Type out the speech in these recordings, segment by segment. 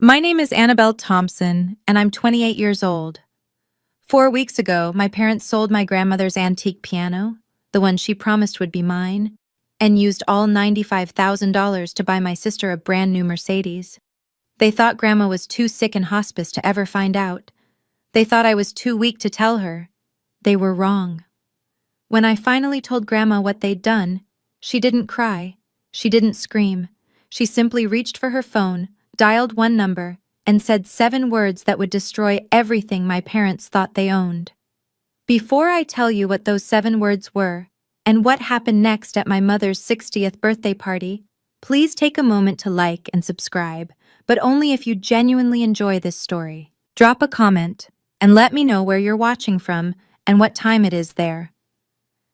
My name is Annabelle Thompson, and I'm 28 years old. 4 weeks ago, my parents sold my grandmother's antique piano, the one she promised would be mine, and used all $95,000 to buy my sister a brand new Mercedes. They thought Grandma was too sick in hospice to ever find out. They thought I was too weak to tell her. They were wrong. When I finally told Grandma what they'd done, she didn't cry. She didn't scream. She simply reached for her phone, dialed one number, and said 7 words that would destroy everything my parents thought they owned. Before I tell you what those 7 words were, and what happened next at my mother's 60th birthday party, please take a moment to like and subscribe, but only if you genuinely enjoy this story. Drop a comment, and let me know where you're watching from and what time it is there.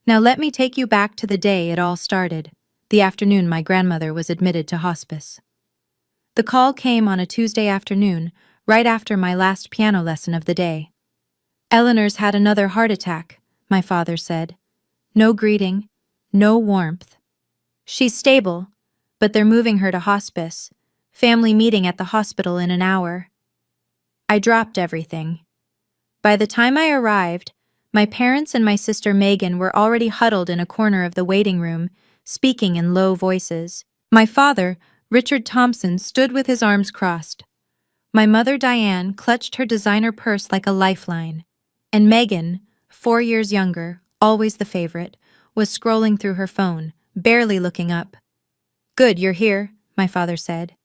Now let me take you back to the day it all started, the afternoon my grandmother was admitted to hospice. The call came on a Tuesday afternoon, right after my last piano lesson of the day. "Eleanor's had another heart attack," my father said. No greeting, no warmth. "She's stable, but they're moving her to hospice. Family meeting at the hospital in an hour." I dropped everything. By the time I arrived, my parents and my sister Megan were already huddled in a corner of the waiting room, speaking in low voices. My father, Richard Thompson, stood with his arms crossed. My mother Diane clutched her designer purse like a lifeline, and Megan, 4 years younger, always the favorite, was scrolling through her phone, barely looking up. "Good, you're here," my father said.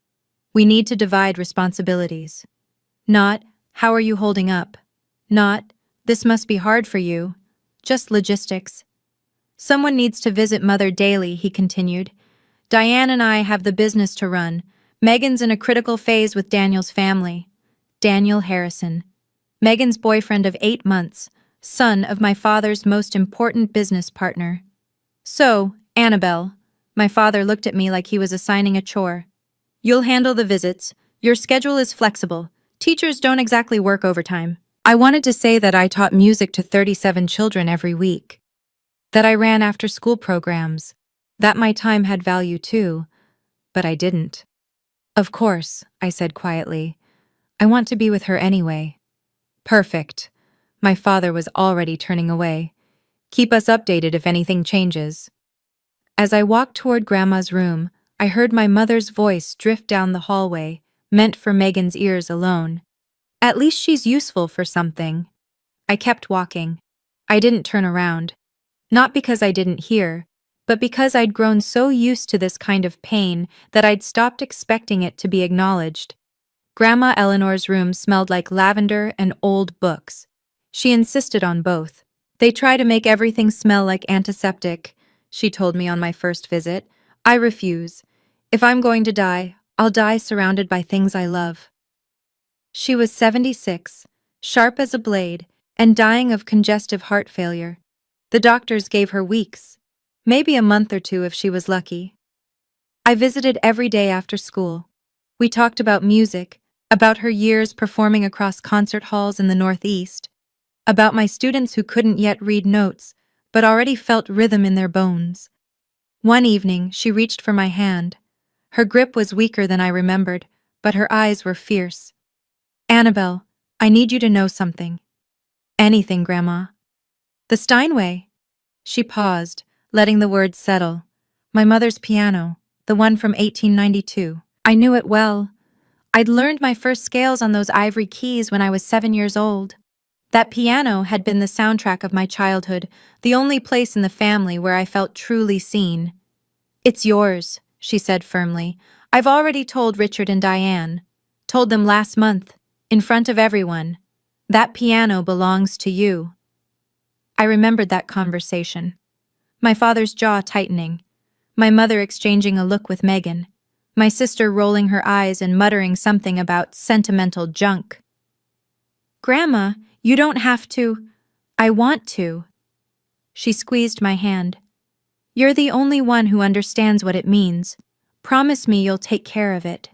"We need to divide responsibilities. Not, how are you holding up? Not, this must be hard for you. Just logistics. Someone needs to visit Mother daily," he continued. "Diane and I have the business to run. Megan's in a critical phase with Daniel's family." Daniel Harrison. Megan's boyfriend of 8 months, son of my father's most important business partner. "So, Annabelle," my father looked at me like he was assigning a chore. "You'll handle the visits. Your schedule is flexible. Teachers don't exactly work overtime." I wanted to say that I taught music to 37 children every week, that I ran after-school programs, that my time had value too, but I didn't. "Of course," I said quietly. "I want to be with her anyway." "Perfect." My father was already turning away. "Keep us updated if anything changes." As I walked toward Grandma's room, I heard my mother's voice drift down the hallway, meant for Megan's ears alone. "At least she's useful for something." I kept walking. I didn't turn around. Not because I didn't hear, but because I'd grown so used to this kind of pain that I'd stopped expecting it to be acknowledged. Grandma Eleanor's room smelled like lavender and old books. She insisted on both. "They try to make everything smell like antiseptic," she told me on my first visit. "I refuse. If I'm going to die, I'll die surrounded by things I love." She was 76, sharp as a blade, and dying of congestive heart failure. The doctors gave her weeks, maybe a month or 2 if she was lucky. I visited every day after school. We talked about music, about her years performing across concert halls in the Northeast, about my students who couldn't yet read notes, but already felt rhythm in their bones. One evening, she reached for my hand. Her grip was weaker than I remembered, but her eyes were fierce. "Annabelle, I need you to know something." "Anything, Grandma." "The Steinway." She paused, letting the words settle. "My mother's piano, the one from 1892. I knew it well. I'd learned my first scales on those ivory keys when I was 7 years old. That piano had been the soundtrack of my childhood, the only place in the family where I felt truly seen." "It's yours," she said firmly. "I've already told Richard and Diane. Told them last month, in front of everyone. That piano belongs to you." I remembered that conversation. My father's jaw tightening, my mother exchanging a look with Megan, my sister rolling her eyes and muttering something about sentimental junk. "Grandma, you don't have to." "I want to." She squeezed my hand. "You're the only one who understands what it means. Promise me you'll take care of it."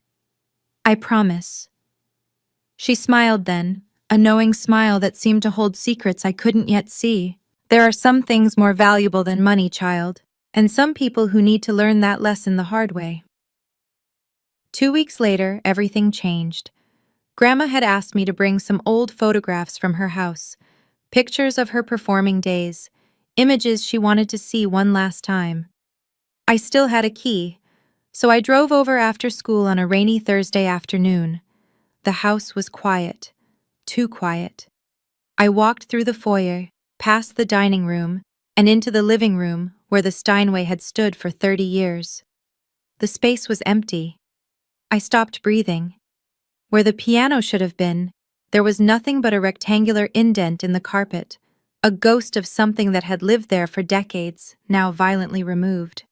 "I promise." She smiled then, a knowing smile that seemed to hold secrets I couldn't yet see. "There are some things more valuable than money, child, and some people who need to learn that lesson the hard way." 2 weeks later, everything changed. Grandma had asked me to bring some old photographs from her house, pictures of her performing days, images she wanted to see one last time. I still had a key, so I drove over after school on a rainy Thursday afternoon. The house was quiet, too quiet. I walked through the foyer, past the dining room, and into the living room where the Steinway had stood for 30 years. The space was empty. I stopped breathing. Where the piano should have been, there was nothing but a rectangular indent in the carpet, a ghost of something that had lived there for decades, now violently removed.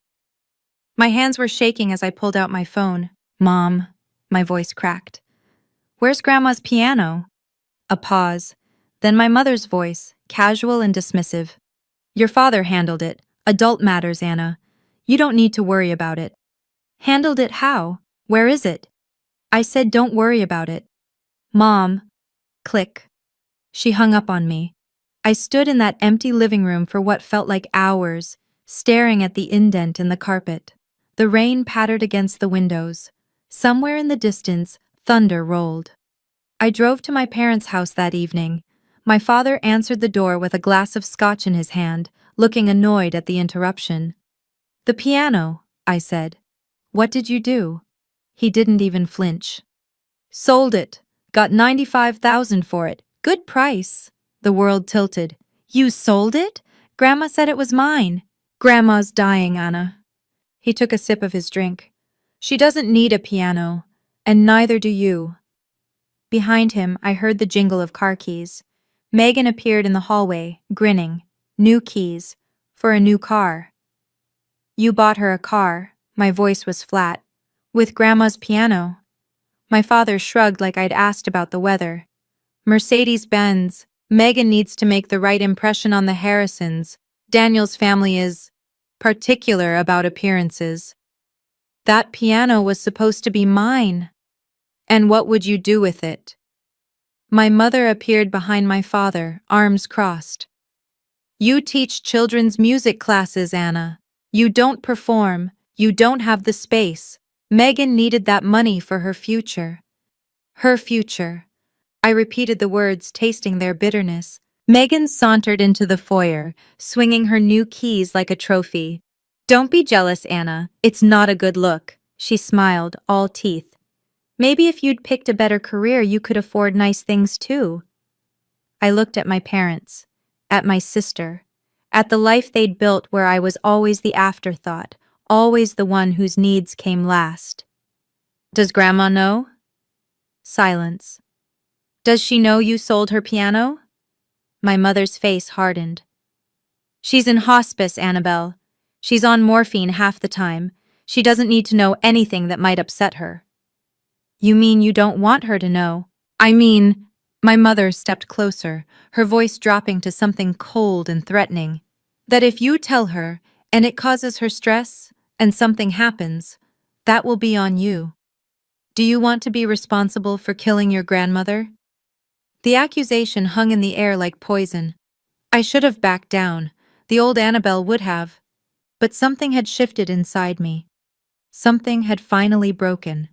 My hands were shaking as I pulled out my phone. "Mom," my voice cracked. "Where's Grandma's piano?" A pause. Then my mother's voice, casual and dismissive. "Your father handled it. Adult matters, Anna. You don't need to worry about it." "Handled it how? Where is it?" I said, "Don't worry about it." "Mom." Click. She hung up on me. I stood in that empty living room for what felt like hours, staring at the indent in the carpet. The rain pattered against the windows. Somewhere in the distance, thunder rolled. I drove to my parents' house that evening. My father answered the door with a glass of scotch in his hand, looking annoyed at the interruption. "The piano," I said. "What did you do?" He didn't even flinch. "Sold it. Got 95,000 for it. Good price." The world tilted. "You sold it? Grandma said it was mine." "Grandma's dying, Anna." He took a sip of his drink. "She doesn't need a piano, and neither do you." Behind him, I heard the jingle of car keys. Megan appeared in the hallway, grinning. New keys. For a new car. "You bought her a car." My voice was flat. "With Grandma's piano." My father shrugged like I'd asked about the weather. "Mercedes-Benz. Megan needs to make the right impression on the Harrisons. Daniel's family is particular about appearances." "That piano was supposed to be mine." "And what would you do with it?" My mother appeared behind my father, arms crossed. "You teach children's music classes, Anna. You don't perform. You don't have the space. Megan needed that money for her future." Her future. I repeated the words, tasting their bitterness. Megan sauntered into the foyer, swinging her new keys like a trophy. "Don't be jealous, Anna. It's not a good look." She smiled, all teeth. "Maybe if you'd picked a better career, you could afford nice things too." I looked at my parents, at my sister, at the life they'd built where I was always the afterthought, always the one whose needs came last. "Does Grandma know?" Silence. "Does she know you sold her piano?" My mother's face hardened. "She's in hospice, Annabelle. She's on morphine half the time. She doesn't need to know anything that might upset her." "You mean you don't want her to know?" "I mean—" My mother stepped closer, her voice dropping to something cold and threatening. "That if you tell her, and it causes her stress, and something happens, that will be on you. Do you want to be responsible for killing your grandmother?" The accusation hung in the air like poison. I should have backed down. The old Annabelle would have. But something had shifted inside me. Something had finally broken.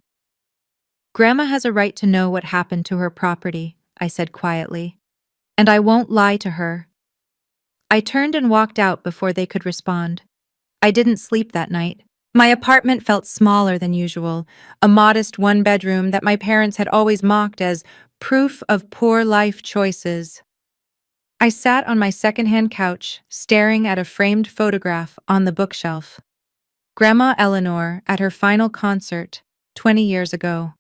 "Grandma has a right to know what happened to her property," I said quietly. "And I won't lie to her." I turned and walked out before they could respond. I didn't sleep that night. My apartment felt smaller than usual, a modest one-bedroom that my parents had always mocked as proof of poor life choices. I sat on my secondhand couch, staring at a framed photograph on the bookshelf. Grandma Eleanor at her final concert, 20 years ago.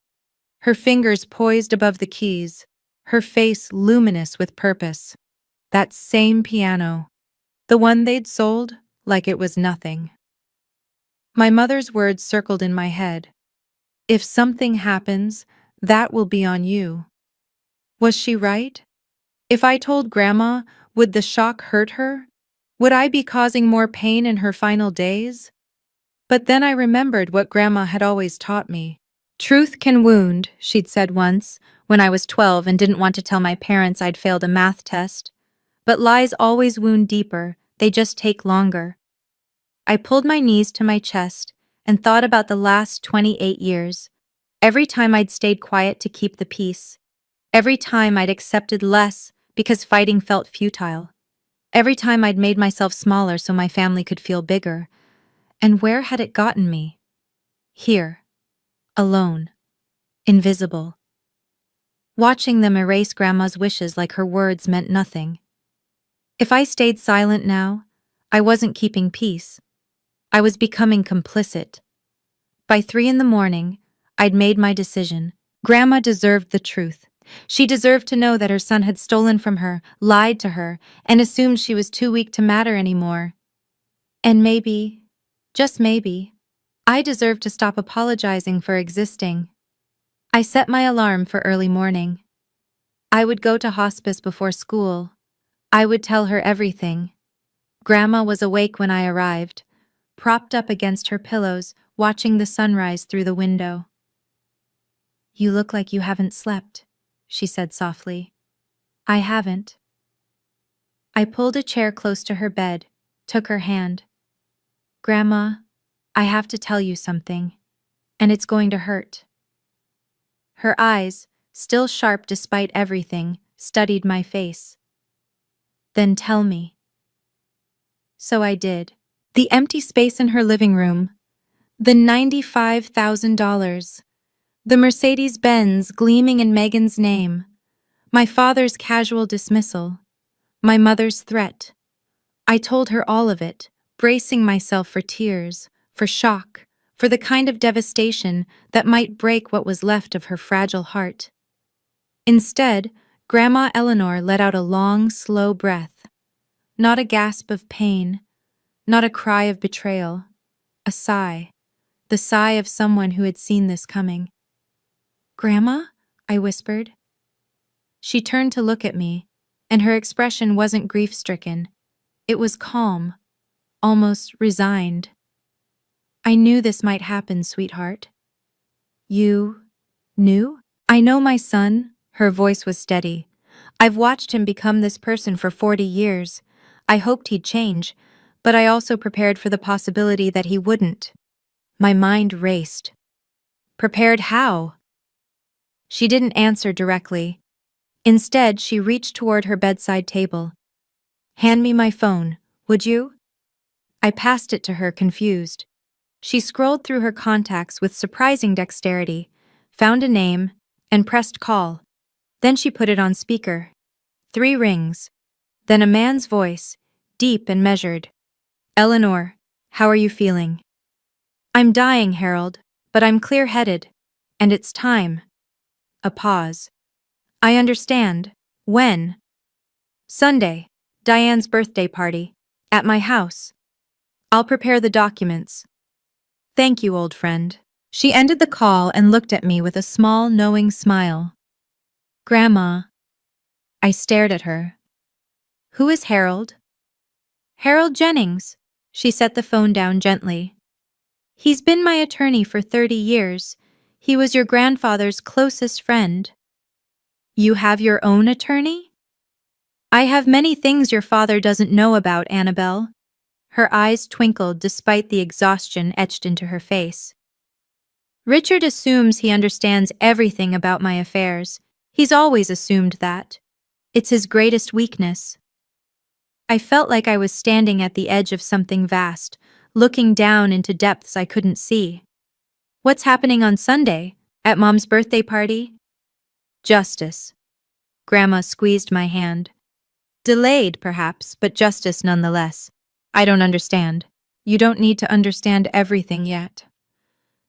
Her fingers poised above the keys, her face luminous with purpose. That same piano, the one they'd sold like it was nothing. My mother's words circled in my head. "If something happens, that will be on you." Was she right? If I told Grandma, would the shock hurt her? Would I be causing more pain in her final days? But then I remembered what Grandma had always taught me. "Truth can wound," she'd said once, when I was 12 and didn't want to tell my parents I'd failed a math test. "But lies always wound deeper, they just take longer." I pulled my knees to my chest and thought about the last 28 years. Every time I'd stayed quiet to keep the peace. Every time I'd accepted less because fighting felt futile. Every time I'd made myself smaller so my family could feel bigger. And where had it gotten me? Here. Alone. Invisible. Watching them erase Grandma's wishes like her words meant nothing. If I stayed silent now, I wasn't keeping peace. I was becoming complicit. By 3 in the morning, I'd made my decision. Grandma deserved the truth. She deserved to know that her son had stolen from her, lied to her, and assumed she was too weak to matter anymore. And maybe, just maybe, I deserved to stop apologizing for existing. I set my alarm for early morning. I would go to hospice before school. I would tell her everything. Grandma was awake when I arrived, propped up against her pillows, watching the sunrise through the window. "You look like you haven't slept," she said softly. "I haven't." I pulled a chair close to her bed, took her hand. "Grandma, I have to tell you something, and it's going to hurt." Her eyes, still sharp despite everything, studied my face. "Then tell me." So I did. The empty space in her living room, the $95,000, the Mercedes-Benz gleaming in Megan's name, my father's casual dismissal, my mother's threat. I told her all of it, bracing myself for tears, for shock, for the kind of devastation that might break what was left of her fragile heart. Instead, Grandma Eleanor let out a long, slow breath. Not a gasp of pain, not a cry of betrayal, a sigh, the sigh of someone who had seen this coming. "Grandma?" I whispered. She turned to look at me, and her expression wasn't grief-stricken. It was calm, almost resigned. "I knew this might happen, sweetheart." "You knew?" "I know my son." Her voice was steady. "I've watched him become this person for 40 years. I hoped he'd change, but I also prepared for the possibility that he wouldn't." My mind raced. "Prepared how?" She didn't answer directly. Instead, she reached toward her bedside table. "Hand me my phone, would you?" I passed it to her, confused. She scrolled through her contacts with surprising dexterity, found a name, and pressed call. Then she put it on speaker. 3 rings. Then a man's voice, deep and measured. "Eleanor, how are you feeling?" "I'm dying, Harold, but I'm clear-headed. And it's time." A pause. "I understand. When?" "Sunday. Diane's birthday party. At my house. I'll prepare the documents." "Thank you, old friend." She ended the call and looked at me with a small, knowing smile. "Grandma." I stared at her. "Who is Harold?" "Harold Jennings." She set the phone down gently. "He's been my attorney for 30 years. He was your grandfather's closest friend." "You have your own attorney?" "I have many things your father doesn't know about, Annabelle." Her eyes twinkled despite the exhaustion etched into her face. "Richard assumes he understands everything about my affairs. He's always assumed that. It's his greatest weakness." I felt like I was standing at the edge of something vast, looking down into depths I couldn't see. "What's happening on Sunday? At Mom's birthday party?" "Justice." Grandma squeezed my hand. "Delayed, perhaps, but justice nonetheless. I don't understand." "You don't need to understand everything yet."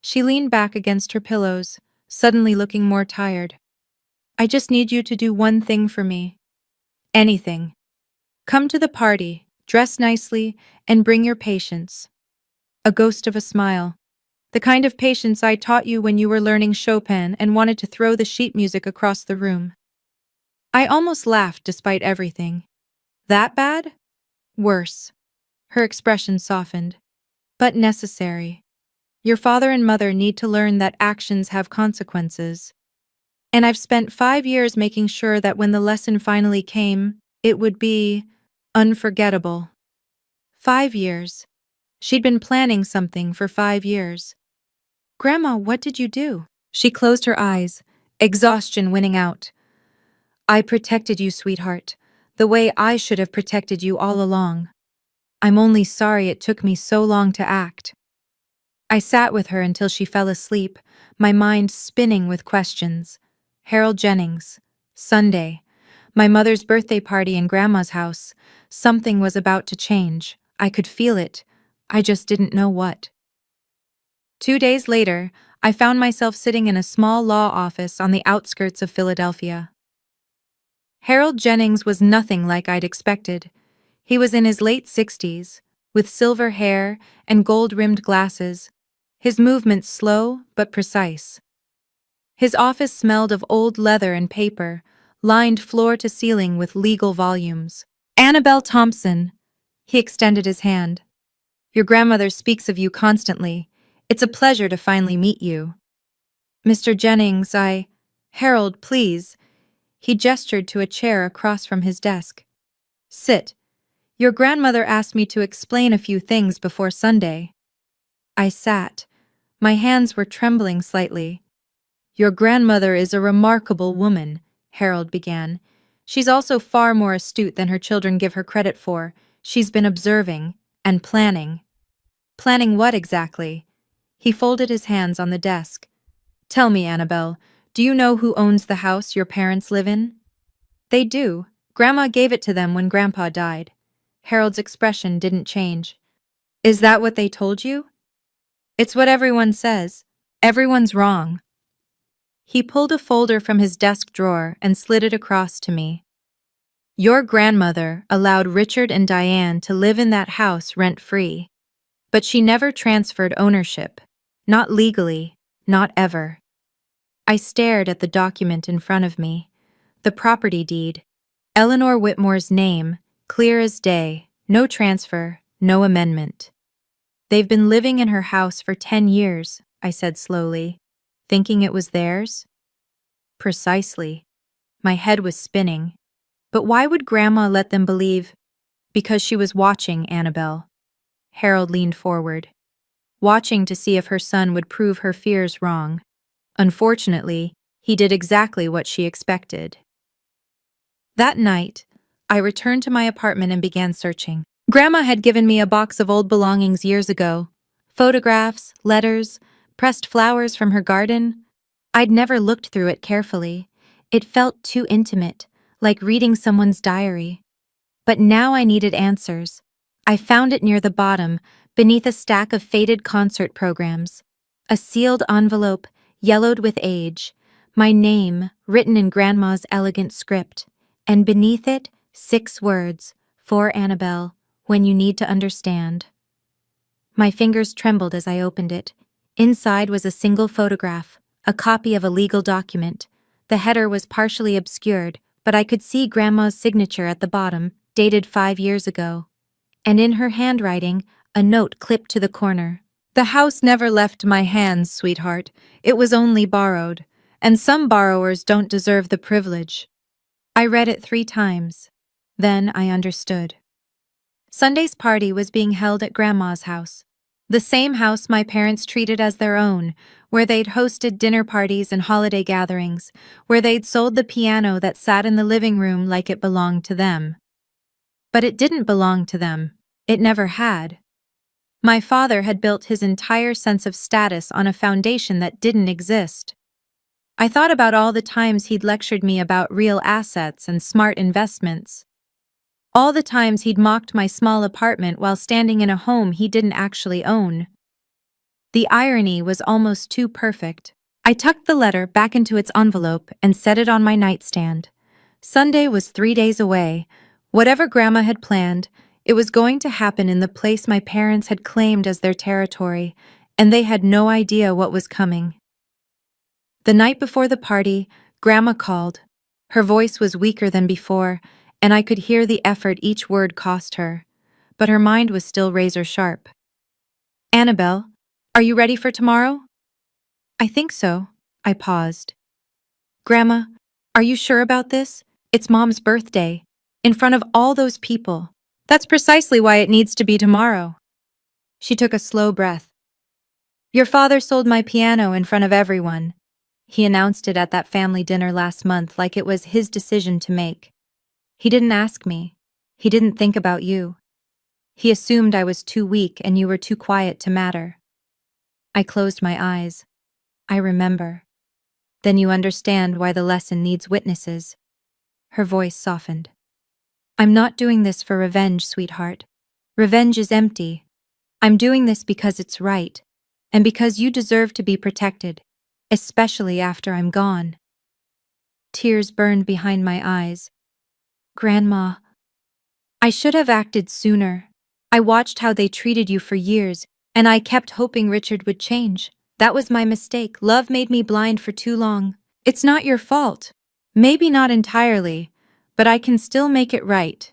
She leaned back against her pillows, suddenly looking more tired. "I just need you to do one thing for me. Anything. Come to the party, dress nicely, and bring your patience." A ghost of a smile. "The kind of patience I taught you when you were learning Chopin and wanted to throw the sheet music across the room." I almost laughed despite everything. "That bad?" "Worse." Her expression softened. "But necessary. Your father and mother need to learn that actions have consequences. And I've spent 5 years making sure that when the lesson finally came, it would be unforgettable." 5 years. She'd been planning something for 5 years. "Grandma, what did you do?" She closed her eyes, exhaustion winning out. I protected you, sweetheart, the way I should have protected you all along. I'm only sorry it took me so long to act. I sat with her until she fell asleep, my mind spinning with questions. Harold Jennings. Sunday. My mother's birthday party in Grandma's house. Something was about to change. I could feel it. I just didn't know what. 2 days later, I found myself sitting in a small law office on the outskirts of Philadelphia. Harold Jennings was nothing like I'd expected. He was in his late 60s, with silver hair and gold-rimmed glasses, his movements slow but precise. His office smelled of old leather and paper, lined floor to ceiling with legal volumes. Annabelle Thompson. He extended his hand. Your grandmother speaks of you constantly. It's a pleasure to finally meet you. Mr. Jennings, Harold, please. He gestured to a chair across from his desk. Sit. Your grandmother asked me to explain a few things before Sunday. I sat. My hands were trembling slightly. Your grandmother is a remarkable woman, Harold began. She's also far more astute than her children give her credit for. She's been observing and planning. Planning what exactly? He folded his hands on the desk. Tell me, Annabelle, do you know who owns the house your parents live in? They do. Grandma gave it to them when Grandpa died. Harold's expression didn't change. Is that what they told you? It's what everyone says. Everyone's wrong. He pulled a folder from his desk drawer and slid it across to me. Your grandmother allowed Richard and Diane to live in that house rent-free, but she never transferred ownership. Not legally, not ever. I stared at the document in front of me. The property deed. Eleanor Whitmore's name, clear as day, no transfer, no amendment. They've been living in her house for 10 years, I said slowly, thinking it was theirs. Precisely. My head was spinning. But why would Grandma let them believe? Because she was watching Annabelle. Harold leaned forward, watching to see if her son would prove her fears wrong. Unfortunately, he did exactly what she expected. That night, I returned to my apartment and began searching. Grandma had given me a box of old belongings years ago. Photographs, letters, pressed flowers from her garden. I'd never looked through it carefully. It felt too intimate, like reading someone's diary. But now I needed answers. I found it near the bottom, beneath a stack of faded concert programs. A sealed envelope, yellowed with age. My name, written in Grandma's elegant script. And beneath it, 6 words, for Annabelle, when you need to understand. My fingers trembled as I opened it. Inside was a single photograph, a copy of a legal document. The header was partially obscured, but I could see Grandma's signature at the bottom, dated 5 years ago. And in her handwriting, a note clipped to the corner. The house never left my hands, sweetheart. It was only borrowed, and some borrowers don't deserve the privilege. I read it 3 times. Then I understood. Sunday's party was being held at Grandma's house. The same house my parents treated as their own, where they'd hosted dinner parties and holiday gatherings, where they'd sold the piano that sat in the living room like it belonged to them. But it didn't belong to them. It never had. My father had built his entire sense of status on a foundation that didn't exist. I thought about all the times he'd lectured me about real assets and smart investments. All the times he'd mocked my small apartment while standing in a home he didn't actually own. The irony was almost too perfect. I tucked the letter back into its envelope and set it on my nightstand. Sunday was 3 days away. Whatever Grandma had planned, it was going to happen in the place my parents had claimed as their territory, and they had no idea what was coming. The night before the party, Grandma called. Her voice was weaker than before, and I could hear the effort each word cost her, but her mind was still razor-sharp. Annabelle, are you ready for tomorrow? I think so. I paused. Grandma, are you sure about this? It's Mom's birthday, in front of all those people. That's precisely why it needs to be tomorrow. She took a slow breath. Your father sold my piano in front of everyone. He announced it at that family dinner last month like it was his decision to make. He didn't ask me. He didn't think about you. He assumed I was too weak and you were too quiet to matter. I closed my eyes. I remember. Then you understand why the lesson needs witnesses. Her voice softened. I'm not doing this for revenge, sweetheart. Revenge is empty. I'm doing this because it's right, and because you deserve to be protected, especially after I'm gone. Tears burned behind my eyes. Grandma, I should have acted sooner. I watched how they treated you for years, and I kept hoping Richard would change. That was my mistake. Love made me blind for too long. It's not your fault. Maybe not entirely, but I can still make it right.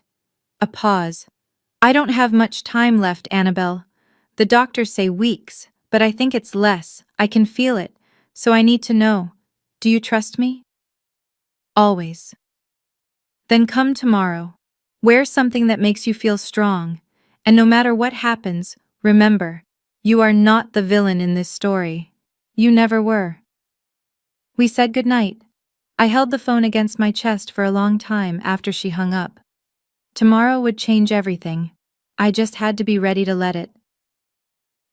A pause. I don't have much time left, Annabelle. The doctors say weeks, but I think it's less. I can feel it, so I need to know. Do you trust me? Always. Then come tomorrow. Wear something that makes you feel strong, and no matter what happens, remember, you are not the villain in this story. You never were. We said goodnight. I held the phone against my chest for a long time after she hung up. Tomorrow would change everything. I just had to be ready to let it.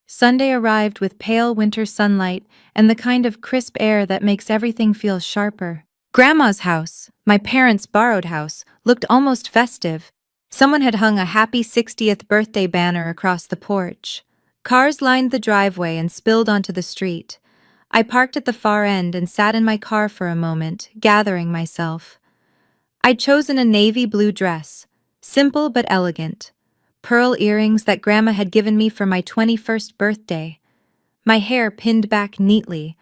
Sunday arrived with pale winter sunlight and the kind of crisp air that makes everything feel sharper. Grandma's house, my parents' borrowed house, looked almost festive. Someone had hung a happy 60th birthday banner across the porch. Cars lined the driveway and spilled onto the street. I parked at the far end and sat in my car for a moment, gathering myself. I'd chosen a navy blue dress, simple but elegant. Pearl earrings that Grandma had given me for my 21st birthday. My hair pinned back neatly,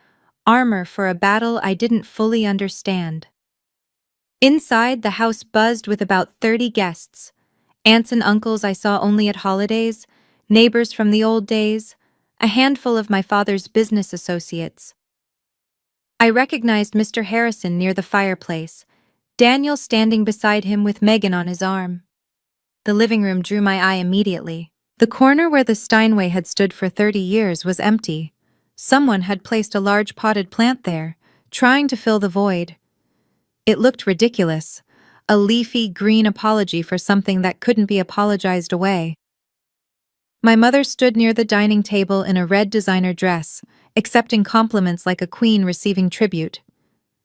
armor for a battle I didn't fully understand. Inside, the house buzzed with about 30 guests. Aunts and uncles I saw only at holidays, neighbors from the old days, a handful of my father's business associates. I recognized Mr. Harrison near the fireplace, Daniel standing beside him with Megan on his arm. The living room drew my eye immediately. The corner where the Steinway had stood for 30 years was empty. Someone had placed a large potted plant there, trying to fill the void. It looked ridiculous, a leafy green apology for something that couldn't be apologized away. My mother stood near the dining table in a red designer dress, accepting compliments like a queen receiving tribute.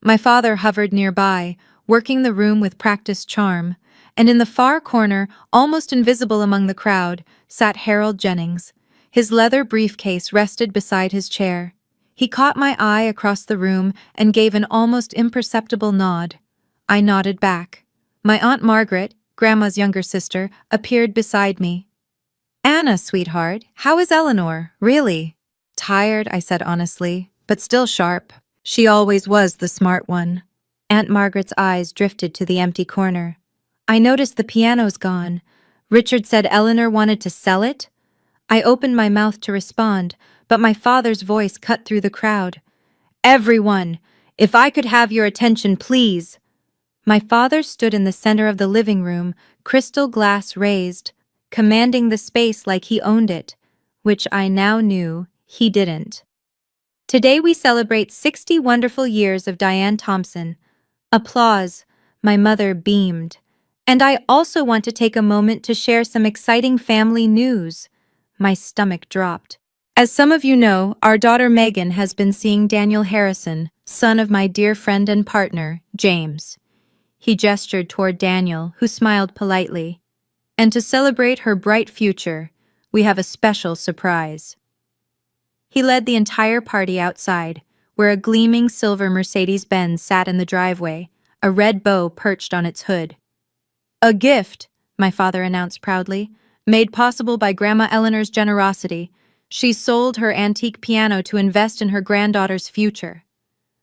My father hovered nearby, working the room with practiced charm, and in the far corner, almost invisible among the crowd, sat Harold Jennings. His leather briefcase rested beside his chair. He caught my eye across the room and gave an almost imperceptible nod. I nodded back. My Aunt Margaret, Grandma's younger sister, appeared beside me. "Anna, sweetheart, how is Eleanor, really?" "Tired," I said honestly, "but still sharp." She always was the smart one. Aunt Margaret's eyes drifted to the empty corner. "I noticed the piano's gone. Richard said Eleanor wanted to sell it?" I opened my mouth to respond, but my father's voice cut through the crowd. "Everyone, if I could have your attention, please." My father stood in the center of the living room, crystal glass raised, commanding the space like he owned it, which I now knew he didn't. "Today we celebrate 60 wonderful years of Diane Thompson." Applause. My mother beamed. "And I also want to take a moment to share some exciting family news." My stomach dropped. "As some of you know, our daughter Megan has been seeing Daniel Harrison, son of my dear friend and partner, James." He gestured toward Daniel, who smiled politely. "And to celebrate her bright future, we have a special surprise." He led the entire party outside, where a gleaming silver Mercedes-Benz sat in the driveway, a red bow perched on its hood. "A gift," my father announced proudly, "made possible by Grandma Eleanor's generosity. She sold her antique piano to invest in her granddaughter's future."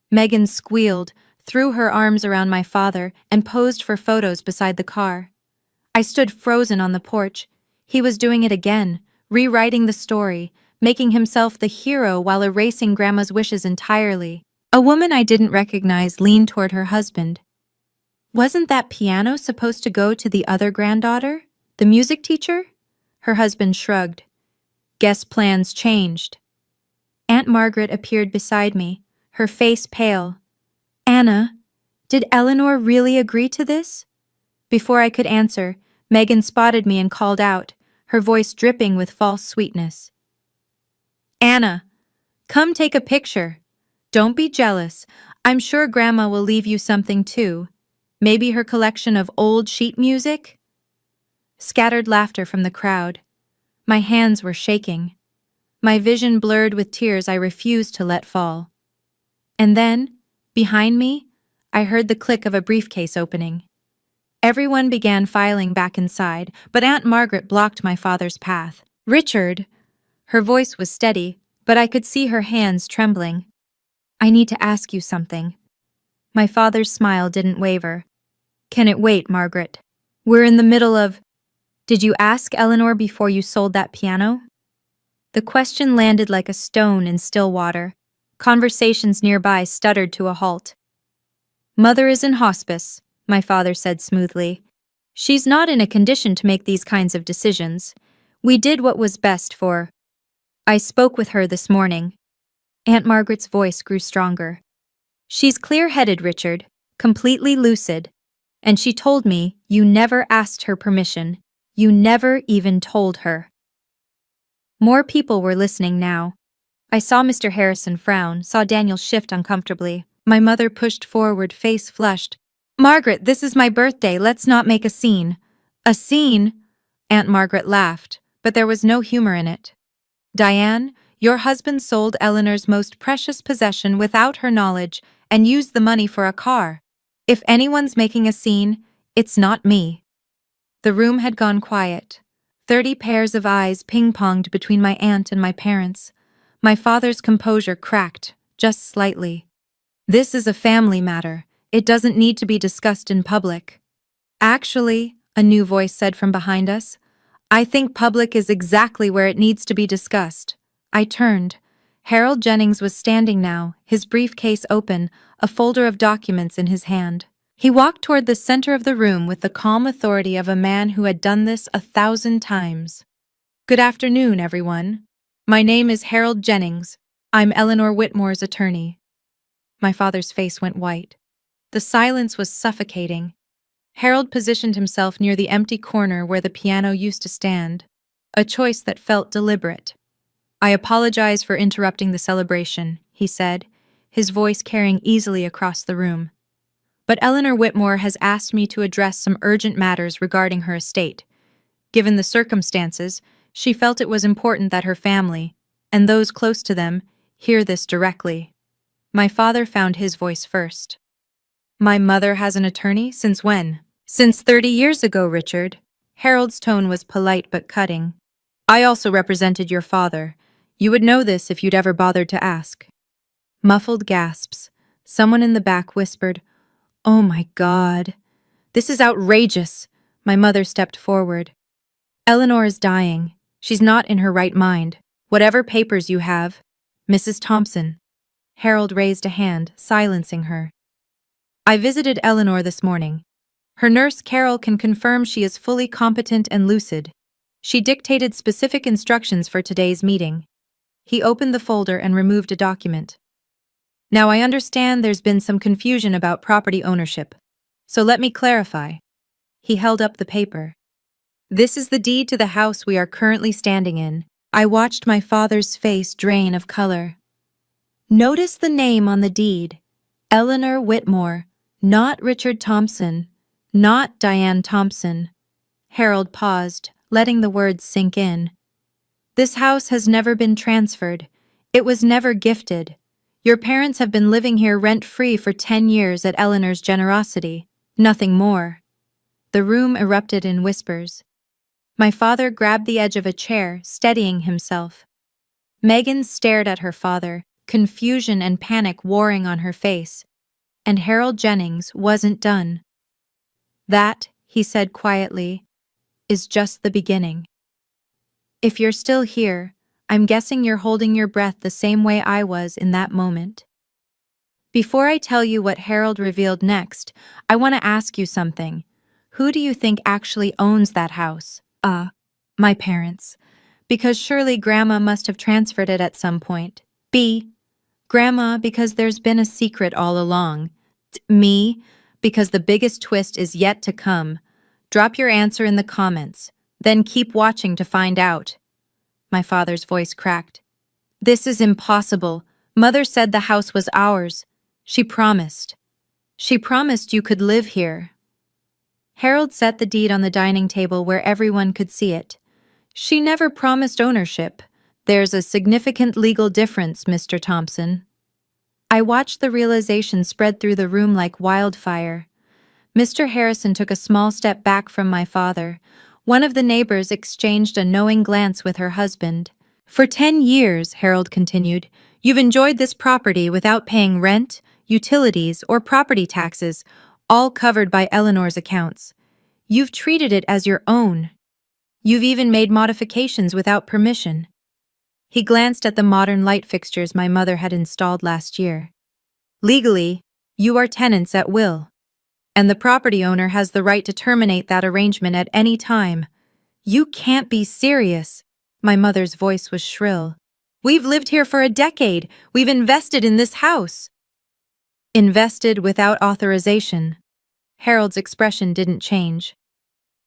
Megan squealed, threw her arms around my father, and posed for photos beside the car. I stood frozen on the porch. He was doing it again, rewriting the story, making himself the hero while erasing Grandma's wishes entirely. A woman I didn't recognize leaned toward her husband. "Wasn't that piano supposed to go to the other granddaughter? The music teacher?" Her husband shrugged. "Guess plans changed." Aunt Margaret appeared beside me, her face pale. Anna, did Eleanor really agree to this? Before I could answer, Megan spotted me and called out, her voice dripping with false sweetness. Anna, come take a picture. Don't be jealous. I'm sure Grandma will leave you something too. Maybe her collection of old sheet music? Scattered laughter from the crowd. My hands were shaking. My vision blurred with tears I refused to let fall. And then, behind me, I heard the click of a briefcase opening. Everyone began filing back inside, but Aunt Margaret blocked my father's path. Richard! Her voice was steady, but I could see her hands trembling. I need to ask you something. My father's smile didn't waver. Can it wait, Margaret? We're in the middle of... Did you ask Eleanor before you sold that piano? The question landed like a stone in still water. Conversations nearby stuttered to a halt. Mother is in hospice, my father said smoothly. She's not in a condition to make these kinds of decisions. We did what was best for... I spoke with her this morning. Aunt Margaret's voice grew stronger. She's clear-headed, Richard, completely lucid. And she told me you never asked her permission. You never even told her. More people were listening now. I saw Mr. Harrison frown, saw Daniel shift uncomfortably. My mother pushed forward, face flushed. Margaret, this is my birthday, let's not make a scene. A scene? Aunt Margaret laughed, but there was no humor in it. Diane, your husband sold Eleanor's most precious possession without her knowledge and used the money for a car. If anyone's making a scene, it's not me. The room had gone quiet. 30 pairs of eyes ping-ponged between my aunt and my parents. My father's composure cracked, just slightly. This is a family matter. It doesn't need to be discussed in public. Actually, a new voice said from behind us, I think public is exactly where it needs to be discussed. I turned. Harold Jennings was standing now, his briefcase open, a folder of documents in his hand. He walked toward the center of the room with the calm authority of a man who had done this 1,000 times. Good afternoon, everyone. My name is Harold Jennings. I'm Eleanor Whitmore's attorney. My father's face went white. The silence was suffocating. Harold positioned himself near the empty corner where the piano used to stand, a choice that felt deliberate. I apologize for interrupting the celebration, he said, his voice carrying easily across the room. But Eleanor Whitmore has asked me to address some urgent matters regarding her estate. Given the circumstances, she felt it was important that her family, and those close to them, hear this directly. My father found his voice first. My mother has an attorney? Since when? Since 30 years ago, Richard. Harold's tone was polite but cutting. I also represented your father. You would know this if you'd ever bothered to ask. Muffled gasps. Someone in the back whispered, Oh my God. This is outrageous. My mother stepped forward. Eleanor is dying. She's not in her right mind. Whatever papers you have. Mrs. Thompson. Harold raised a hand, silencing her. I visited Eleanor this morning. Her nurse Carol can confirm she is fully competent and lucid. She dictated specific instructions for today's meeting. He opened the folder and removed a document. Now I understand there's been some confusion about property ownership. So let me clarify. He held up the paper. This is the deed to the house we are currently standing in. I watched my father's face drain of color. Notice the name on the deed. Eleanor Whitmore, not Richard Thompson, not Diane Thompson. Harold paused, letting the words sink in. This house has never been transferred. It was never gifted. Your parents have been living here rent-free for 10 years at Eleanor's generosity. Nothing more. The room erupted in whispers. My father grabbed the edge of a chair, steadying himself. Megan stared at her father, confusion and panic warring on her face. And Harold Jennings wasn't done. That, he said quietly, is just the beginning. If you're still here, I'm guessing you're holding your breath the same way I was in that moment. Before I tell you what Harold revealed next, I want to ask you something. Who do you think actually owns that house? My parents. Because surely Grandma must have transferred it at some point. B. Grandma, because there's been a secret all along. Me, because the biggest twist is yet to come. Drop your answer in the comments, then keep watching to find out. My father's voice cracked. This is impossible. Mother said the house was ours. She promised. She promised you could live here. Harold set the deed on the dining table where everyone could see it. She never promised ownership. There's a significant legal difference, Mr. Thompson. I watched the realization spread through the room like wildfire. Mr. Harrison took a small step back from my father. One of the neighbors exchanged a knowing glance with her husband. For 10 years, Harold continued, you've enjoyed this property without paying rent, utilities, or property taxes, all covered by Eleanor's accounts. You've treated it as your own. You've even made modifications without permission. He glanced at the modern light fixtures my mother had installed last year. Legally, you are tenants at will, and the property owner has the right to terminate that arrangement at any time. You can't be serious. My mother's voice was shrill. We've lived here for a decade. We've invested in this house. Invested without authorization. Harold's expression didn't change.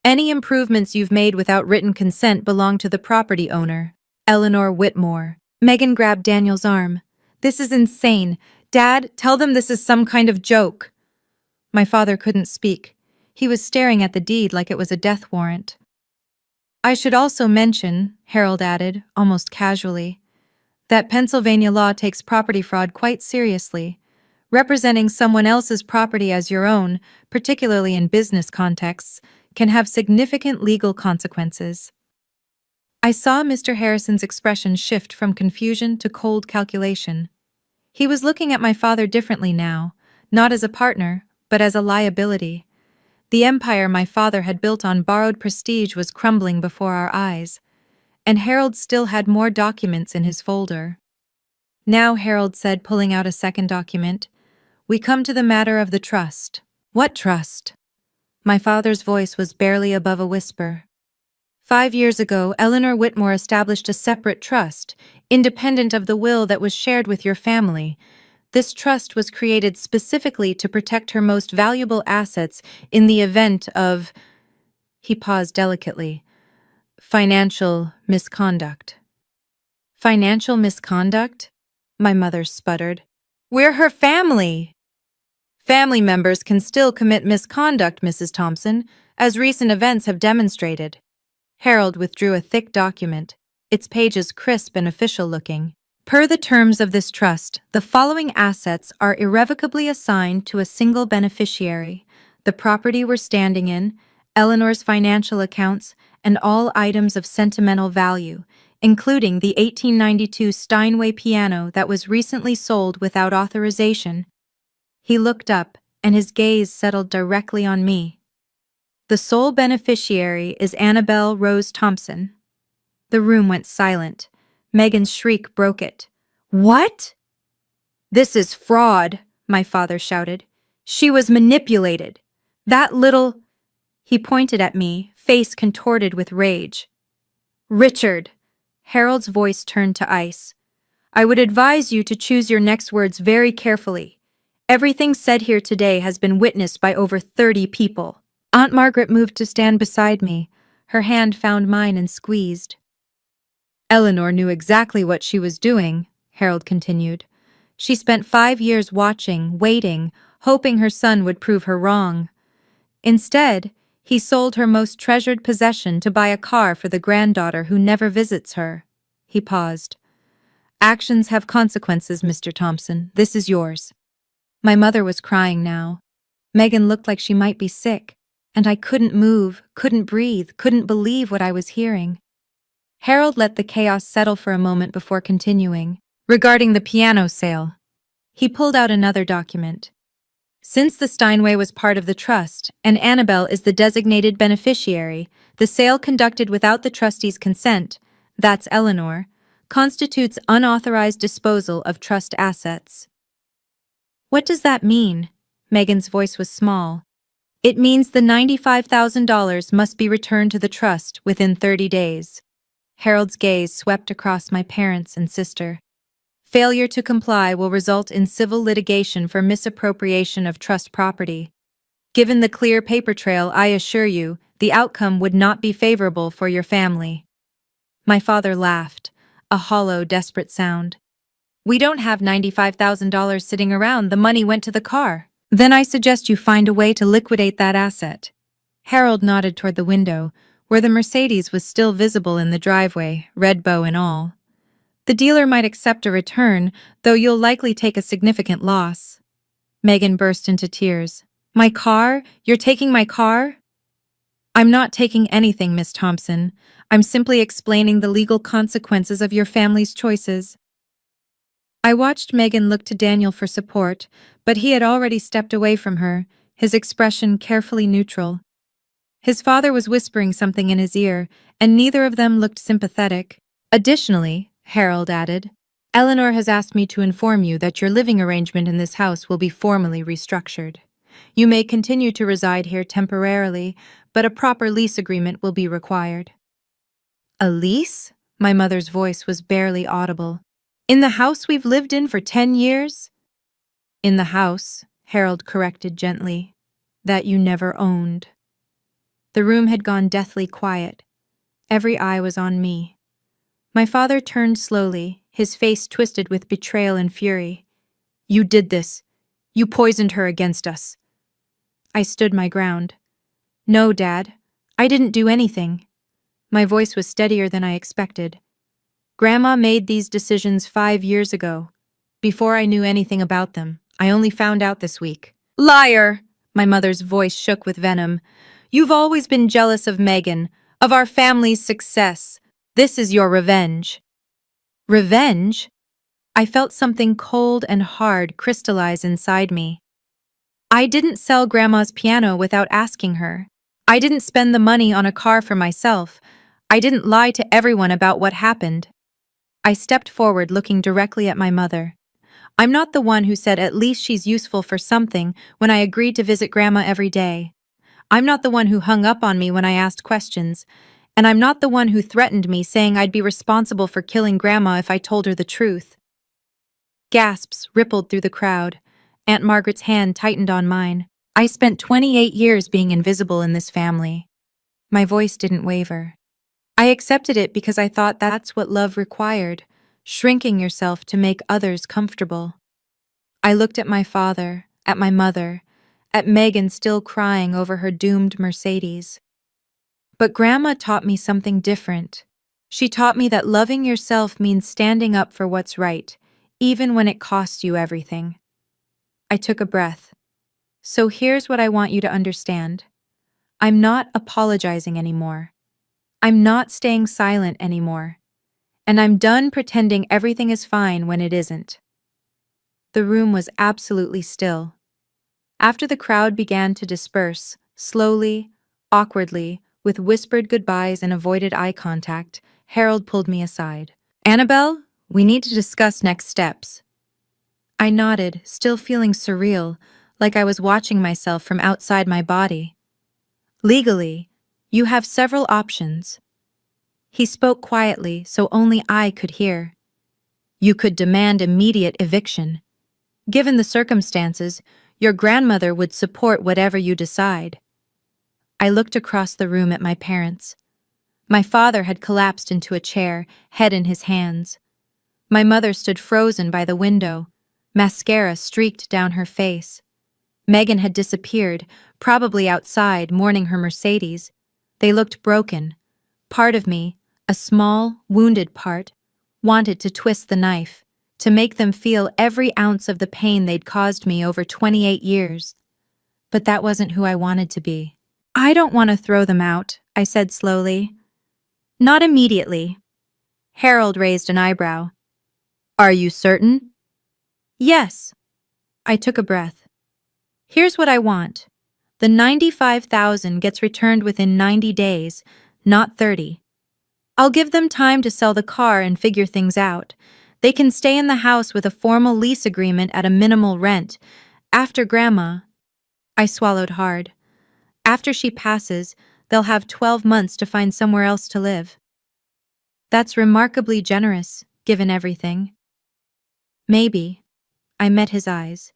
Any improvements you've made without written consent belong to the property owner, Eleanor Whitmore. Megan grabbed Daniel's arm. This is insane. Dad, tell them this is some kind of joke. My father couldn't speak. He was staring at the deed like it was a death warrant. I should also mention, Harold added, almost casually, that Pennsylvania law takes property fraud quite seriously. Representing someone else's property as your own, particularly in business contexts, can have significant legal consequences. I saw Mr. Harrison's expression shift from confusion to cold calculation. He was looking at my father differently now, not as a partner, but as a liability. The empire my father had built on borrowed prestige was crumbling before our eyes, and Harold still had more documents in his folder. Now, Harold said, pulling out a second document, we come to the matter of the trust. What trust? My father's voice was barely above a whisper. 5 years ago, Eleanor Whitmore established a separate trust, independent of the will that was shared with your family. This trust was created specifically to protect her most valuable assets in the event of, he paused delicately, financial misconduct. Financial misconduct? My mother sputtered. We're her family. Family members can still commit misconduct, Mrs. Thompson, as recent events have demonstrated. Harold withdrew a thick document, its pages crisp and official-looking. Per the terms of this trust, the following assets are irrevocably assigned to a single beneficiary: the property we're standing in, Eleanor's financial accounts, and all items of sentimental value, including the 1892 Steinway piano that was recently sold without authorization. He looked up, and his gaze settled directly on me. The sole beneficiary is Annabelle Rose Thompson. The room went silent. Megan's shriek broke it. What? This is fraud, my father shouted. She was manipulated. That little... He pointed at me, face contorted with rage. Richard, Harold's voice turned to ice. I would advise you to choose your next words very carefully. Everything said here today has been witnessed by over 30 people. Aunt Margaret moved to stand beside me. Her hand found mine and squeezed. Eleanor knew exactly what she was doing, Harold continued. She spent 5 years watching, waiting, hoping her son would prove her wrong. Instead, he sold her most treasured possession to buy a car for the granddaughter who never visits her. He paused. Actions have consequences, Mr. Thompson. This is yours. My mother was crying now. Megan looked like she might be sick, and I couldn't move, couldn't breathe, couldn't believe what I was hearing. Harold let the chaos settle for a moment before continuing. Regarding the piano sale, he pulled out another document. Since the Steinway was part of the trust, and Annabelle is the designated beneficiary, the sale conducted without the trustee's consent, that's Eleanor, constitutes unauthorized disposal of trust assets. What does that mean? Megan's voice was small. It means the $95,000 must be returned to the trust within 30 days. Harold's gaze swept across my parents and sister. Failure to comply will result in civil litigation for misappropriation of trust property. Given the clear paper trail, I assure you, the outcome would not be favorable for your family." My father laughed, a hollow, desperate sound. "We don't have $95,000 sitting around. The money went to the car." "Then I suggest you find a way to liquidate that asset." Harold nodded toward the window, where the Mercedes was still visible in the driveway, red bow and all. "The dealer might accept a return, though you'll likely take a significant loss." Megan burst into tears. "My car? You're taking my car?" "I'm not taking anything, Miss Thompson. I'm simply explaining the legal consequences of your family's choices." I watched Megan look to Daniel for support, but he had already stepped away from her, his expression carefully neutral. His father was whispering something in his ear, and neither of them looked sympathetic. "Additionally," Harold added, "Eleanor has asked me to inform you that your living arrangement in this house will be formally restructured. You may continue to reside here temporarily, but a proper lease agreement will be required." "A lease?" My mother's voice was barely audible. "In the house we've lived in for 10 years?" "In the house," Harold corrected gently, "that you never owned." The room had gone deathly quiet. Every eye was on me. My father turned slowly, his face twisted with betrayal and fury. "You did this. You poisoned her against us." I stood my ground. "No, Dad. I didn't do anything." My voice was steadier than I expected. "Grandma made these decisions 5 years ago. Before I knew anything about them. I only found out this week." "Liar!" My mother's voice shook with venom. "You've always been jealous of Megan, of our family's success. This is your revenge." Revenge? I felt something cold and hard crystallize inside me. I didn't sell Grandma's piano without asking her. I didn't spend the money on a car for myself. I didn't lie to everyone about what happened. I stepped forward, looking directly at my mother. I'm not the one who said at least she's useful for something when I agreed to visit Grandma every day. I'm not the one who hung up on me when I asked questions. And I'm not the one who threatened me, saying I'd be responsible for killing Grandma if I told her the truth. Gasps rippled through the crowd. Aunt Margaret's hand tightened on mine. I spent 28 years being invisible in this family. My voice didn't waver. I accepted it because I thought that's what love required, shrinking yourself to make others comfortable. I looked at my father, at my mother, at Megan still crying over her doomed Mercedes. But Grandma taught me something different. She taught me that loving yourself means standing up for what's right, even when it costs you everything. I took a breath. "So here's what I want you to understand. I'm not apologizing anymore. I'm not staying silent anymore. And I'm done pretending everything is fine when it isn't." The room was absolutely still. After the crowd began to disperse, slowly, awkwardly, with whispered goodbyes and avoided eye contact, Harold pulled me aside. "Annabelle, we need to discuss next steps." I nodded, still feeling surreal, like I was watching myself from outside my body. "Legally, you have several options." He spoke quietly, so only I could hear. "You could demand immediate eviction. Given the circumstances, your grandmother would support whatever you decide." I looked across the room at my parents. My father had collapsed into a chair, head in his hands. My mother stood frozen by the window, mascara streaked down her face. Megan had disappeared, probably outside, mourning her Mercedes. They looked broken. Part of me, a small, wounded part, wanted to twist the knife, to make them feel every ounce of the pain they'd caused me over 28 years. But that wasn't who I wanted to be. "I don't want to throw them out," I said slowly. "Not immediately." Harold raised an eyebrow. "Are you certain?" "Yes." I took a breath. "Here's what I want. The $95,000 gets returned within 90 days, not 30. I'll give them time to sell the car and figure things out. They can stay in the house with a formal lease agreement at a minimal rent. After Grandma—" I swallowed hard. "After she passes, they'll have 12 months to find somewhere else to live." That's remarkably generous, given everything. Maybe. I met his eyes.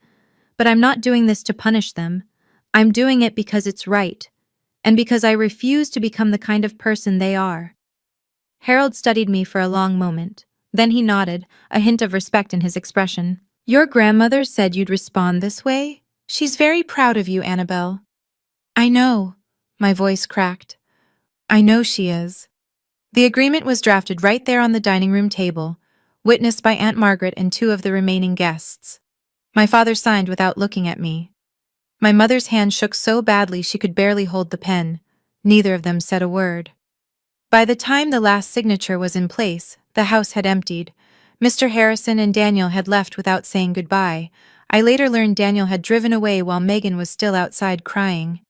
But I'm not doing this to punish them. I'm doing it because it's right, and because I refuse to become the kind of person they are. Harold studied me for a long moment. Then he nodded, a hint of respect in his expression. Your grandmother said you'd respond this way? She's very proud of you, Annabelle. I know. My voice cracked. I know she is. The agreement was drafted right there on the dining room table, witnessed by Aunt Margaret and two of the remaining guests. My father signed without looking at me. My mother's hand shook so badly she could barely hold the pen. Neither of them said a word. By the time the last signature was in place, the house had emptied. Mr. Harrison and Daniel had left without saying goodbye. I later learned Daniel had driven away while Megan was still outside crying.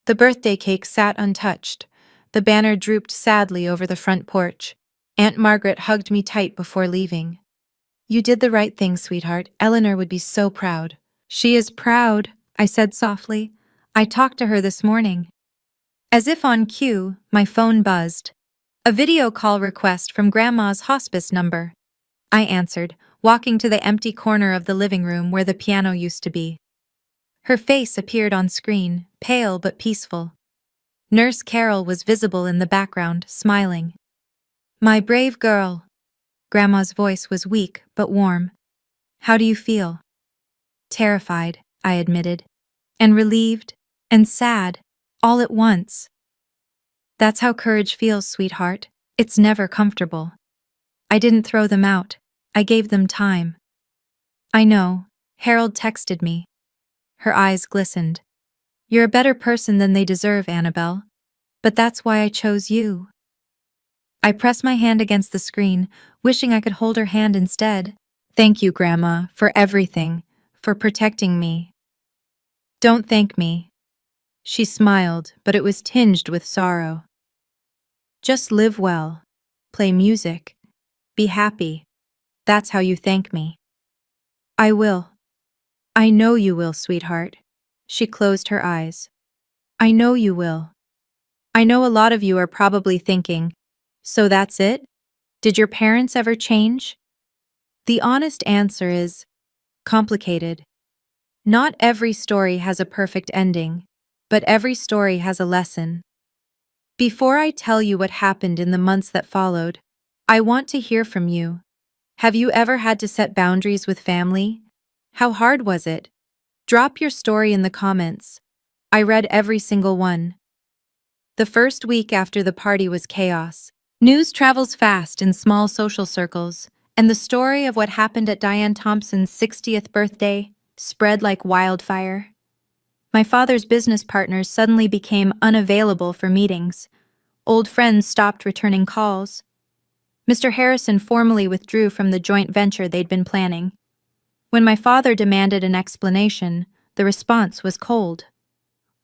The birthday cake sat untouched. The banner drooped sadly over the front porch. Aunt Margaret hugged me tight before leaving. You did the right thing, sweetheart. Eleanor would be so proud. She is proud, I said softly. I talked to her this morning. As if on cue, my phone buzzed. A video call request from Grandma's hospice number. I answered, walking to the empty corner of the living room where the piano used to be. Her face appeared on screen, pale but peaceful. Nurse Carol was visible in the background, smiling. My brave girl. Grandma's voice was weak but warm. How do you feel? Terrified, I admitted. And relieved, and sad, all at once. That's how courage feels, sweetheart. It's never comfortable. I didn't throw them out. I gave them time. I know. Harold texted me. Her eyes glistened. You're a better person than they deserve, Annabelle. But that's why I chose you. I pressed my hand against the screen, wishing I could hold her hand instead. Thank you, Grandma, for everything, for protecting me. Don't thank me. She smiled, but it was tinged with sorrow. Just live well. Play music. Be happy. That's how you thank me. I will. I know you will, sweetheart. She closed her eyes. I know you will. I know a lot of you are probably thinking, so that's it? Did your parents ever change? The honest answer is complicated. Not every story has a perfect ending, but every story has a lesson. Before I tell you what happened in the months that followed, I want to hear from you. Have you ever had to set boundaries with family? How hard was it? Drop your story in the comments. I read every single one. The first week after the party was chaos. News travels fast in small social circles, and the story of what happened at Diane Thompson's 60th birthday spread like wildfire. My father's business partners suddenly became unavailable for meetings. Old friends stopped returning calls. Mr. Harrison formally withdrew from the joint venture they'd been planning. When my father demanded an explanation, the response was cold.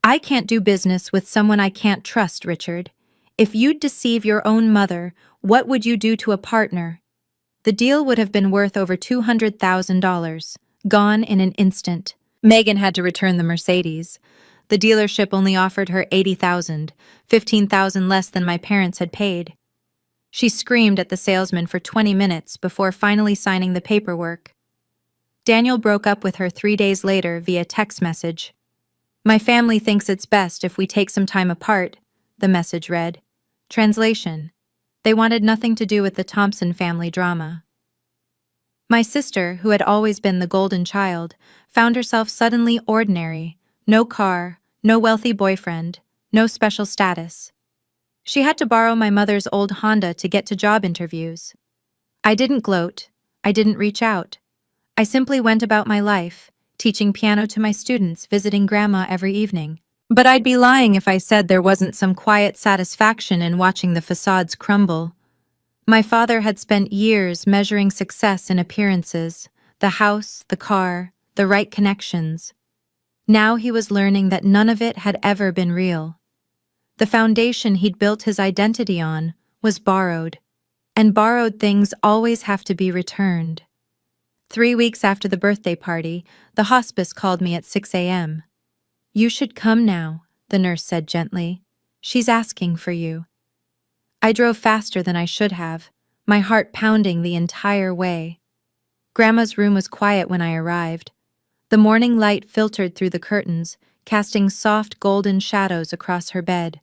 I can't do business with someone I can't trust, Richard. If you'd deceive your own mother, what would you do to a partner? The deal would have been worth over $200,000, gone in an instant. Megan had to return the Mercedes. The dealership only offered her $80,000, $15,000 less than my parents had paid. She screamed at the salesman for 20 minutes before finally signing the paperwork. Daniel broke up with her 3 days later via text message. My family thinks it's best if we take some time apart, the message read. Translation: they wanted nothing to do with the Thompson family drama. My sister, who had always been the golden child, found herself suddenly ordinary. No car, no wealthy boyfriend, no special status. She had to borrow my mother's old Honda to get to job interviews. I didn't gloat. I didn't reach out. I simply went about my life, teaching piano to my students, visiting Grandma every evening. But I'd be lying if I said there wasn't some quiet satisfaction in watching the facades crumble. My father had spent years measuring success in appearances, the house, the car, the right connections. Now he was learning that none of it had ever been real. The foundation he'd built his identity on was borrowed, and borrowed things always have to be returned. 3 weeks after the birthday party, the hospice called me at 6 a.m. You should come now, the nurse said gently. She's asking for you. I drove faster than I should have, my heart pounding the entire way. Grandma's room was quiet when I arrived. The morning light filtered through the curtains, casting soft golden shadows across her bed.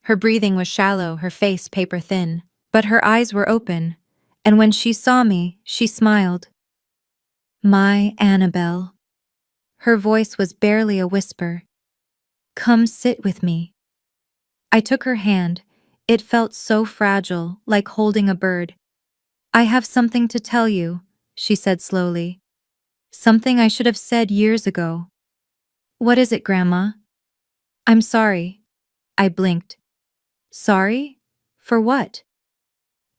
Her breathing was shallow, her face paper-thin, but her eyes were open, and when she saw me, she smiled. "My Annabelle." Her voice was barely a whisper. "Come sit with me." I took her hand. It felt so fragile, like holding a bird. "I have something to tell you," she said slowly. "Something I should have said years ago." "What is it, Grandma?" "I'm sorry." I blinked. "Sorry? For what?"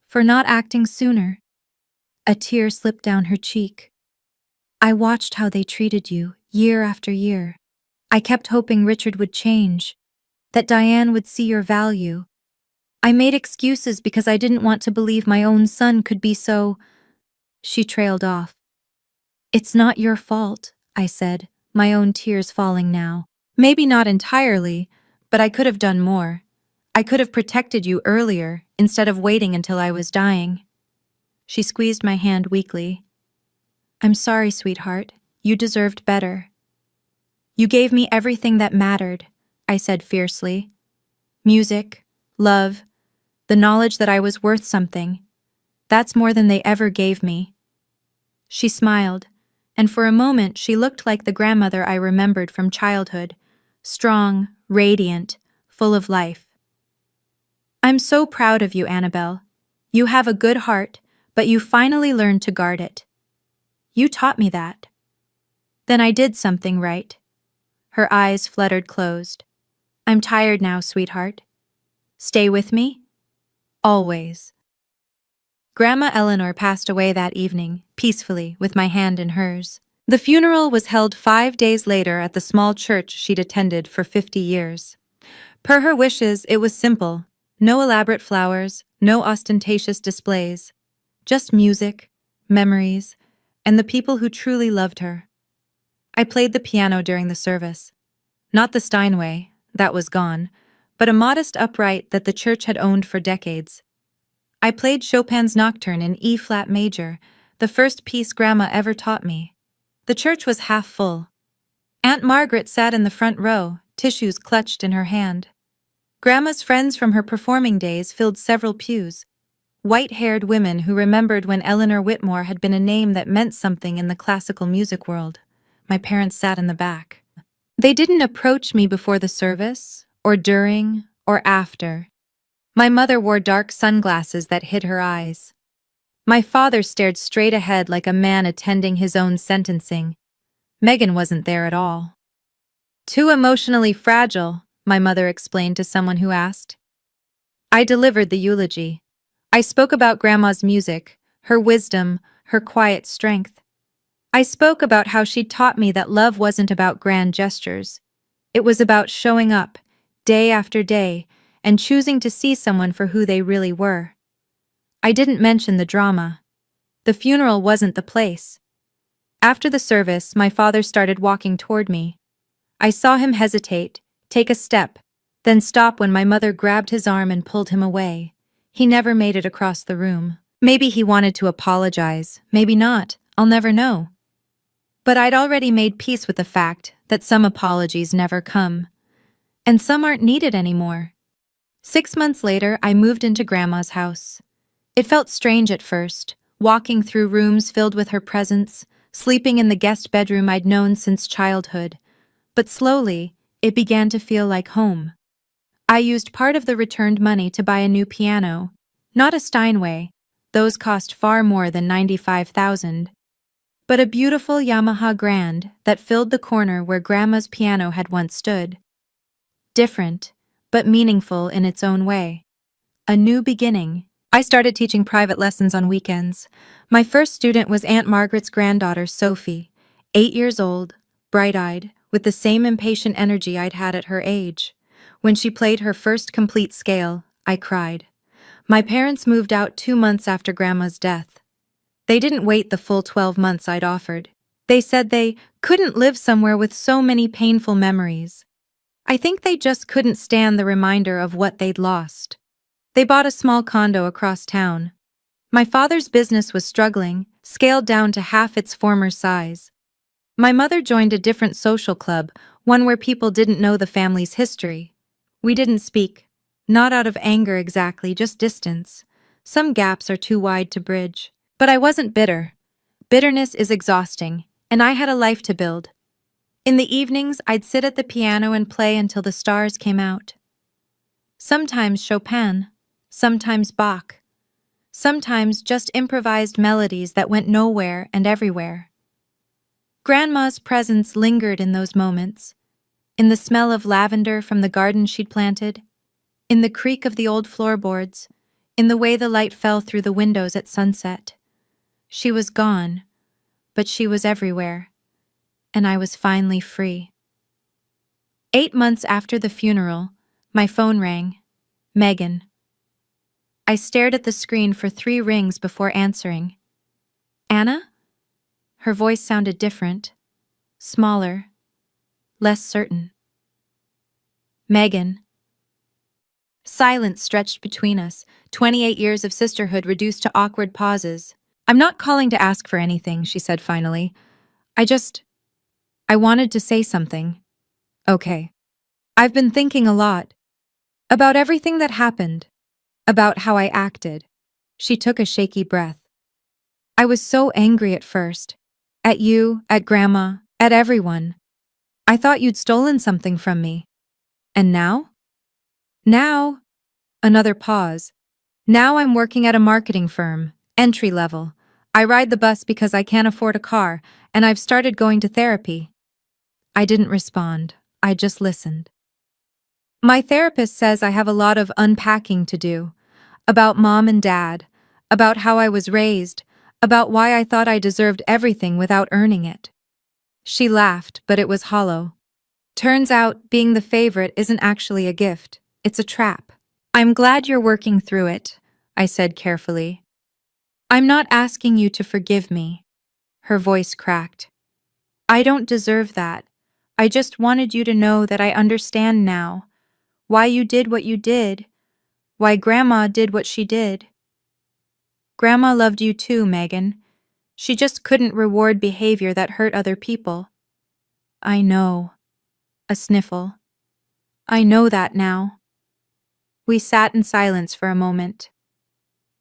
"For not acting sooner." A tear slipped down her cheek. "I watched how they treated you, year after year. I kept hoping Richard would change, that Diane would see your value. I made excuses because I didn't want to believe my own son could be so—" She trailed off. "It's not your fault," I said, my own tears falling now. "Maybe not entirely, but I could have done more. I could have protected you earlier, instead of waiting until I was dying." She squeezed my hand weakly. "I'm sorry, sweetheart. You deserved better." "You gave me everything that mattered," I said fiercely. "Music, love, the knowledge that I was worth something. That's more than they ever gave me." She smiled, and for a moment she looked like the grandmother I remembered from childhood, strong, radiant, full of life. "I'm so proud of you, Annabelle. You have a good heart, but you finally learned to guard it. You taught me that." "Then I did something right." Her eyes fluttered closed. "I'm tired now, sweetheart. Stay with me? Always." Grandma Eleanor passed away that evening, peacefully, with my hand in hers. The funeral was held 5 days later at the small church she'd attended for 50 years. Per her wishes, it was simple. No elaborate flowers, no ostentatious displays. Just music, memories, and the people who truly loved her. I played the piano during the service. Not the Steinway, that was gone, but a modest upright that the church had owned for decades. I played Chopin's Nocturne in E-flat major, the first piece Grandma ever taught me. The church was half full. Aunt Margaret sat in the front row, tissues clutched in her hand. Grandma's friends from her performing days filled several pews. White-haired women who remembered when Eleanor Whitmore had been a name that meant something in the classical music world. My parents sat in the back. They didn't approach me before the service, or during, or after. My mother wore dark sunglasses that hid her eyes. My father stared straight ahead like a man attending his own sentencing. Megan wasn't there at all. "Too emotionally fragile," my mother explained to someone who asked. I delivered the eulogy. I spoke about Grandma's music, her wisdom, her quiet strength. I spoke about how she'd taught me that love wasn't about grand gestures. It was about showing up, day after day, and choosing to see someone for who they really were. I didn't mention the drama. The funeral wasn't the place. After the service, my father started walking toward me. I saw him hesitate, take a step, then stop when my mother grabbed his arm and pulled him away. He never made it across the room. Maybe he wanted to apologize, maybe not, I'll never know. But I'd already made peace with the fact that some apologies never come. And some aren't needed anymore. 6 months later, I moved into Grandma's house. It felt strange at first, walking through rooms filled with her presence, sleeping in the guest bedroom I'd known since childhood. But slowly, it began to feel like home. I used part of the returned money to buy a new piano. Not a Steinway, those cost far more than $95,000. But a beautiful Yamaha Grand that filled the corner where Grandma's piano had once stood. Different, but meaningful in its own way. A new beginning. I started teaching private lessons on weekends. My first student was Aunt Margaret's granddaughter, Sophie, 8 years old, bright-eyed, with the same impatient energy I'd had at her age. When she played her first complete scale, I cried. My parents moved out 2 months after Grandma's death. They didn't wait the full 12 months I'd offered. They said they couldn't live somewhere with so many painful memories. I think they just couldn't stand the reminder of what they'd lost. They bought a small condo across town. My father's business was struggling, scaled down to half its former size. My mother joined a different social club, one where people didn't know the family's history. We didn't speak. Not out of anger exactly, just distance. Some gaps are too wide to bridge. But I wasn't bitter. Bitterness is exhausting, and I had a life to build. In the evenings, I'd sit at the piano and play until the stars came out. Sometimes Chopin, sometimes Bach, sometimes just improvised melodies that went nowhere and everywhere. Grandma's presence lingered in those moments, in the smell of lavender from the garden she'd planted, in the creak of the old floorboards, in the way the light fell through the windows at sunset. She was gone, but she was everywhere, and I was finally free. 8 months after the funeral, my phone rang. Megan. I stared at the screen for 3 rings before answering. Anna? Her voice sounded different, smaller, less certain. Megan. Silence stretched between us, 28 years of sisterhood reduced to awkward pauses. I'm not calling to ask for anything, she said finally. I wanted to say something. Okay. I've been thinking a lot. About everything that happened. About how I acted. She took a shaky breath. I was so angry at first. At you, at Grandma, at everyone. I thought you'd stolen something from me. And now? Now? Another pause. Now I'm working at a marketing firm, entry level. I ride the bus because I can't afford a car, and I've started going to therapy. I didn't respond. I just listened. My therapist says I have a lot of unpacking to do. About Mom and Dad. About how I was raised. About why I thought I deserved everything without earning it. She laughed, but it was hollow. Turns out, being the favorite isn't actually a gift. It's a trap. I'm glad you're working through it, I said carefully. I'm not asking you to forgive me. Her voice cracked. I don't deserve that. I just wanted you to know that I understand now. Why you did what you did. Why Grandma did what she did. Grandma loved you too, Megan. She just couldn't reward behavior that hurt other people. I know. A sniffle. I know that now. We sat in silence for a moment.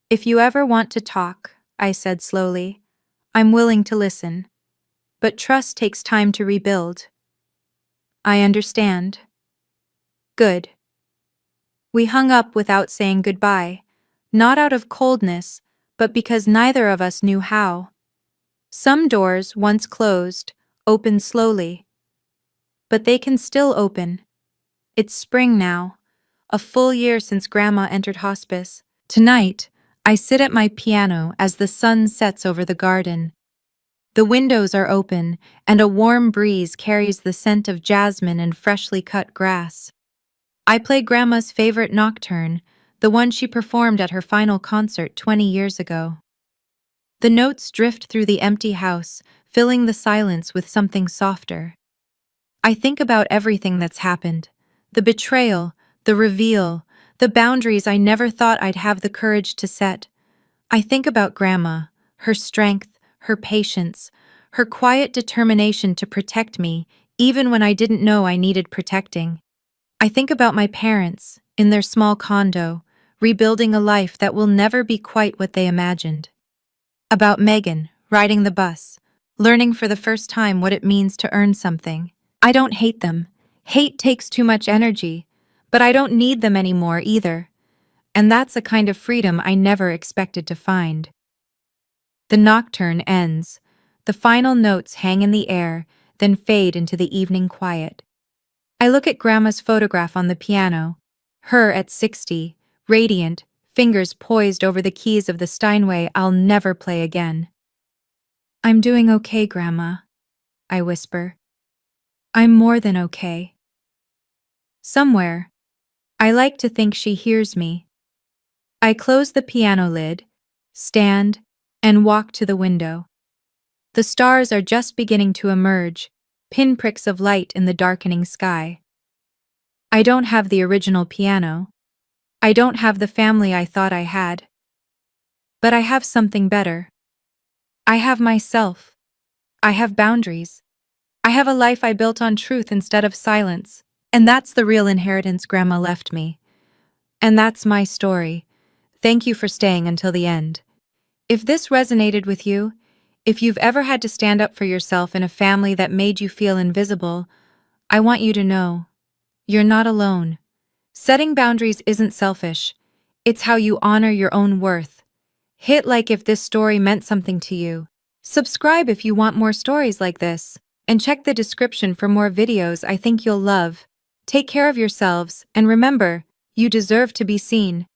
If you ever want to talk, I said slowly, I'm willing to listen. But trust takes time to rebuild. I understand. Good. We hung up without saying goodbye, not out of coldness, but because neither of us knew how. Some doors, once closed, open slowly. But they can still open. It's spring now, a full year since Grandma entered hospice. Tonight, I sit at my piano as the sun sets over the garden. The windows are open, and a warm breeze carries the scent of jasmine and freshly cut grass. I play Grandma's favorite nocturne, the one she performed at her final concert 20 years ago. The notes drift through the empty house, filling the silence with something softer. I think about everything that's happened. The betrayal, the reveal, the boundaries I never thought I'd have the courage to set. I think about Grandma, her strength, her patience, her quiet determination to protect me, even when I didn't know I needed protecting. I think about my parents, in their small condo, rebuilding a life that will never be quite what they imagined. About Megan, riding the bus, learning for the first time what it means to earn something. I don't hate them. Hate takes too much energy, but I don't need them anymore either. And that's a kind of freedom I never expected to find. The nocturne ends. The final notes hang in the air, then fade into the evening quiet. I look at Grandma's photograph on the piano, her at 60, radiant, fingers poised over the keys of the Steinway I'll never play again. I'm doing okay, Grandma, I whisper. I'm more than okay. Somewhere, I like to think she hears me. I close the piano lid, stand, and walk to the window. The stars are just beginning to emerge, pinpricks of light in the darkening sky. I don't have the original piano. I don't have the family I thought I had. But I have something better. I have myself. I have boundaries. I have a life I built on truth instead of silence. And that's the real inheritance Grandma left me. And that's my story. Thank you for staying until the end. If this resonated with you, if you've ever had to stand up for yourself in a family that made you feel invisible, I want you to know, you're not alone. Setting boundaries isn't selfish. It's how you honor your own worth. Hit like if this story meant something to you. Subscribe if you want more stories like this. And check the description for more videos I think you'll love. Take care of yourselves, and remember, you deserve to be seen.